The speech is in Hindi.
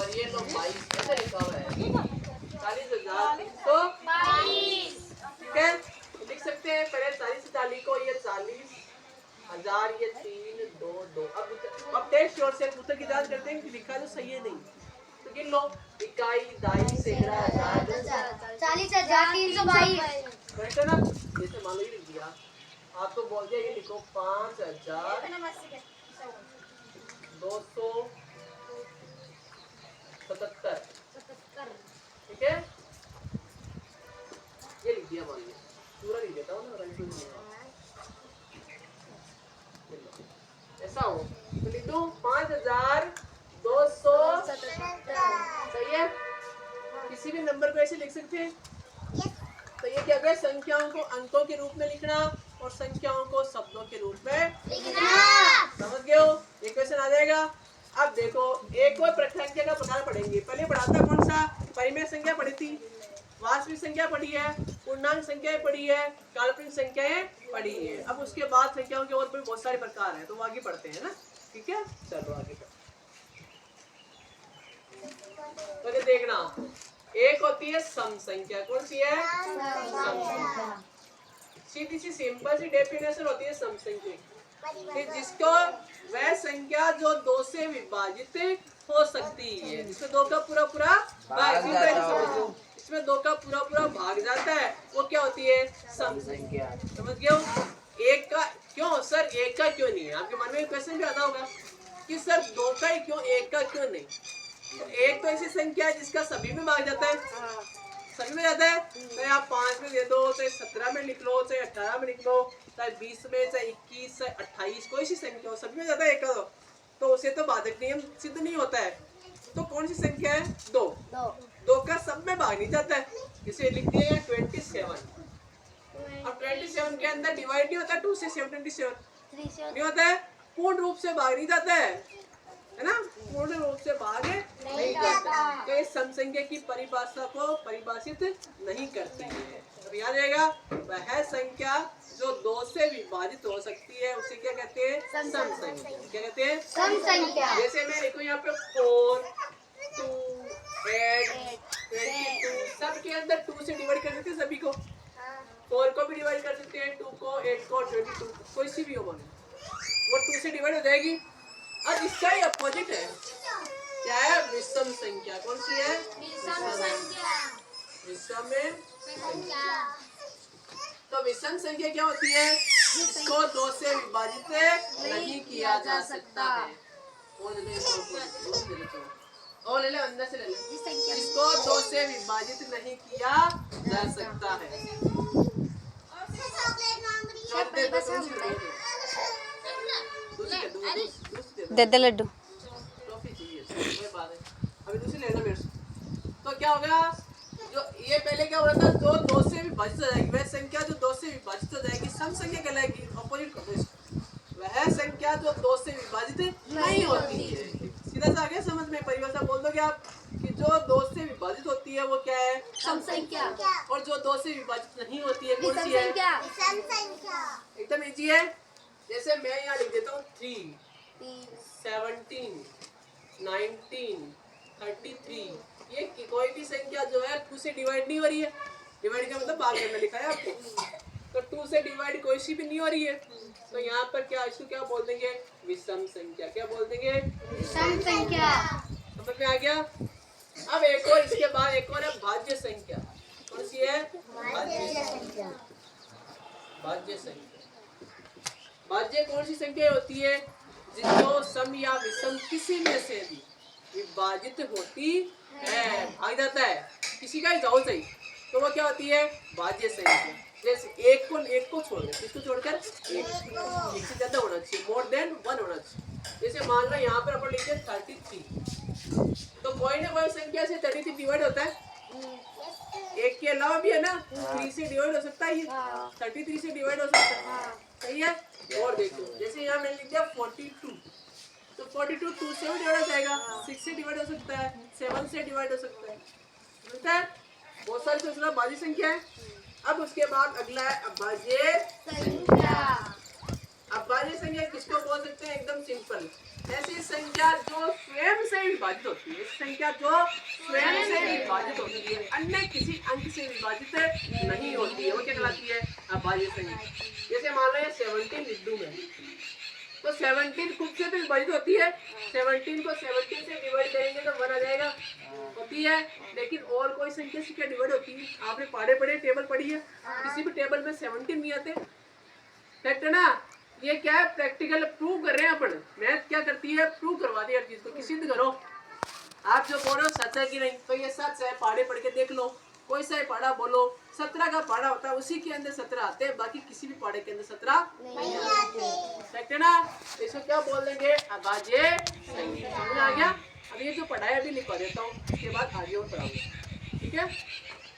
और ये लो 22 ऐसे लिखा हुआ है 40,322। ठीक है, लिख सकते हैं पहले 40 से 40 को, ये 40,000, ये 3 2 2। अब टेस्ट योर सेल्फ, उत्तर की जांच करते हैं कि लिखा जो सही है नहीं। तो गिन लो, इकाई, दाई, सैकड़ा, हजार, 40,322। करेक्ट है ना। जैसे मान लो ये लिख दिया, आपको बोल दिया ये लिखो 5,277। ठीक है, ये लिख दिया, मान लो पूरा लिख देता हूँ ना, कंफ्यूज नहीं होगा। ऐसा हो तो लिख दो 5,277। सही है, किसी भी नंबर को ऐसे लिख सकते हैं। तो ये क्या है, संख्याओं को अंकों के रूप में लिखना और संख्याओं को शब्दों के रूप में लिखना। समझ गए हो, ये क्वेश्चन आ जाएगा। अब देखो एक और प्रख्यांख्य का प्रकार पढ़ेंगे। पहले पढ़ाता कौन सा, परिमेय संख्या पढ़ी थी, वास्तविक संख्या पढ़ी है, पूर्णांक संख्याएं पढ़ी है, काल्पनिक संख्याएं पढ़ी है। अब उसके बाद संख्याओं के और भी बहुत सारे प्रकार हैं, तो वो आगे पढ़ते हैं ना। ठीक है, चलो आगे तो देखना, एक होती है सम संख्या। कौन सी है, सम संख्या। सीधी सी सिंपल सी डेफिनेशन होती है सम संख्या कि जिसको वह संख्या जो 2 से विभाजित हो सकती है, जिसमें 2 का पूरा पूरा भाग, इसमें 2 का पूरा पूरा भाग जाता है, वो क्या होती है, सम संख्या। समझ गए हो। एक का क्यों सर, एक का क्यों नहीं है, आपके मन में क्वेश्चन भी आता होगा कि सर 2 का ही क्यों, एक का क्यों नहीं। तो एक तो ऐसी संख्या है जिसका सभी में भाग जाता है, सभी में जाता है। चाहे आप 5 में दे दो, चाहे 17 में लिख लो, चाहे 18 में लिख लो, चाहे 20 में, चाहे 21, चाहे 28, कोई सी संख्या हो, सभी में जाता है एक का। तो उसे तो बाधक नियम सिद्ध नहीं होता है। तो कौन सी संख्या है, 2 का सब में भाग नहीं जाता है, इसे लिख दिया 27। अब 27 के अंदर डिवाइड नहीं होता 2 से 27 नहीं होता है, पूर्ण रूप से भाग नहीं जाता है ना, पूर्ण रूप से भाग नहीं जाता। तो इस सम संख्या की परिभाषा को परिभाषित नहीं करती है। तो याद रहेगा, वह संख्या जो 2 से विभाजित हो सकती है उसे क्या कहते हैं, सम संख्या। क्या कहते हैं, सम संख्या। जैसे मैं लिखूं यहाँ पे 4, 2, 8, 22, सब के अंदर 2 से डिवाइड कर सकते हैं सभी को। 4 को भी डिवाइड कर सकते हैं, 2 को, 8 को, 22, कोई सी भी हो, वो 2 से डिवाइड हो जाएगी। अब इसका ही अपोजिट है, क्या है, विषम संख्या। कौन सी है, विषम संख्या। विषम संख्या। तो विषम संख्या क्या होती है, जिसको 2 से विभाजित नहीं किया जा सकता है। और ले ले अंदर से ले ले, जिसको 2 से विभाजित नहीं किया जा सकता है। दे दे लड्डू। अभी दूसरी लेना मेरे से। तो क्या होगा, जो ये पहले क्या हो रहा था, जो 2 से विभाजित हो जाएगी, वह संख्या जो 2 से विभाजित हो जाएगी सम संख्या कहलाएगी। अपोजिट करो इसको, वह संख्या जो 2 से विभाजित नहीं होती है। सीधा सा आ गया समझ में, परिभाषा बोल दोगे आप कि जो 2 से विभाजित होती है वो क्या है, सम संख्या। और जो 2 से विभाजित नहीं होती है कौन सी है, विषम संख्या। एकदम इजी है। जैसे मैं यहाँ लिख देता हूँ 3, 17, 19, 33, ये कोई भी संख्या जो है 2 से डिवाइड नहीं हो रही है। डिवाइड का मतलब भाग करना लिखा है आपको, तो 2 से डिवाइड कोई सी भी नहीं हो रही है। तो यहाँ पर क्या, इसको क्या बोल देंगे, विषम संख्या। क्या बोल देंगे, विषम संख्या। समझ में आ गया। अब एक और, इसके बाद एक और है भाज्य संख्या। कौन सी है, भाज्य संख्या। भाज्य संख्या, भाज्य कौन सी संख्या होती है, जिसको सम या विषम किसी में से भी विभाजित होती है, भाग जाता है, किसी का ही जाओ सही, तो वो क्या होती है, भाज्य संख्या। जैसे एक को छोड़ दे, इसको छोड़कर एक से ज्यादा होना चाहिए, मोर देन 1 होना चाहिए। जैसे मान लो यहाँ पर अपन लिखते हैं 33, तो कोई ना कोई संख्या से 33 डिवाइड होता है, एक के अलावा भी है ना, 3 से डिवाइड हो सकता है, 33 से डिवाइड हो सकता है। सही है। और देखो जैसे यहाँ मैंने लिख दिया 42, तो 42 2 से भी डिवाइड हो जाएगा, 6 से डिवाइड हो सकता है, 7 से डिवाइड हो सकता है, मिलता है। बहुत सारी सोचना भाज्य संख्या है। अब उसके बाद अगला है अभाज्य संख्या। अभाज्य संख्या किसको बोल सकते हैं? एकदम सिंपल, ऐसी संख्या जो स्वयं से विभाजित होती है, संख्या जो स्वयं से विभाजित होती है, अन्य किसी अंक से विभाजित नहीं होती है, वो क्या कहलाती है? अभाज्य संख्या। जैसे मान लो ये 17 लिख दूं मैं, तो 17 खुद से तो विभाजित होती है, 17 को 17 से डिवाइड करेंगे तो 1 आ जाएगा, होती है। लेकिन और कोई संख्या से क्या डिवाइड होती है? आपने पढ़े टेबल पढ़ी है, किसी भी टेबल में 17 नहीं आते, करेक्ट है ना? ये क्या है? प्रैक्टिकल प्रूव कर रहे हैं अपन। मैथ क्या करती है? प्रूव करवा दी हर चीज को, सिद्ध करो। आप जो बोल रहे हो सच है कि नहीं, तो ये सच है, पढ़े पढ़ के देख लो, कोई सा पढ़ा बोलो, 17 का पढ़ा होता है, उसी के अंदर 17 आते हैं, बाकी किसी भी पढ़े के अंदर 17 नहीं आते, करेक्ट है ना? तो इसको क्या बोल देंगे? अभाज्य संख्या। समझ आ गया? अब ये जो पढ़ाया अभी लिखवा देता हूँ, उसके बाद आगे और पढ़ाऊंगा, ठीक है?